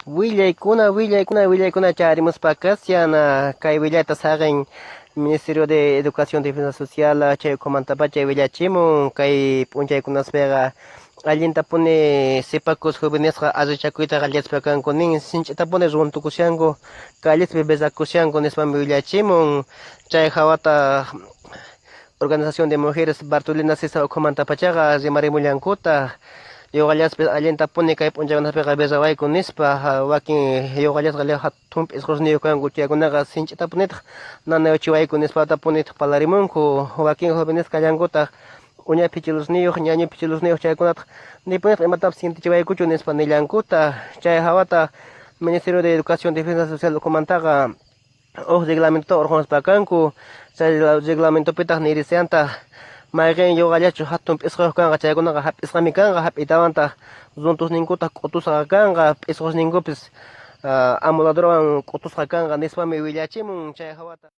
Willaykuna charimuspakas yana kay willata saqin Ministerio de Educación y Defensa Social chay comantapacha chay willachimun kay p'unchaykunaspiqa allinta puni sipacus jovenesqa allichakuyta alliaspa kanku nin sinchita puni runtukushanku callispi besakushanku nispami willachimun chay hawata Organización de Mujeres Bartolina Sisa comantapachaqa rimarimullankuta yogallaspi allinta puni kay p'unchaykunaspiqa besawayku nispa wakin yogallasqa hatun p'isqusniyu kanku chaykunaqa sinchita punitaq nanayuchiwayku nispata punitaq palarimunku wakin jóvenes kallankuta uña pichilusniyuq ñañu pichilusniyuq chaykunataq nipunitaq imatapas sintichiwaykuchu nispa nillankuta chay hawata Ministerio de Educación y Defensa Social comantaqa reglamento urqunaspa kanku chay reglamentopitaq nirisianta mayqin yogallachu hatun p'isquq kanqa chaykunaqa hap'isqami kanqa hap'itawanta runtusninkutaq q'utusqa kanqa p'isqusninkupis amoladorwan q'utusqa kanqa nispami willachimun chay hawata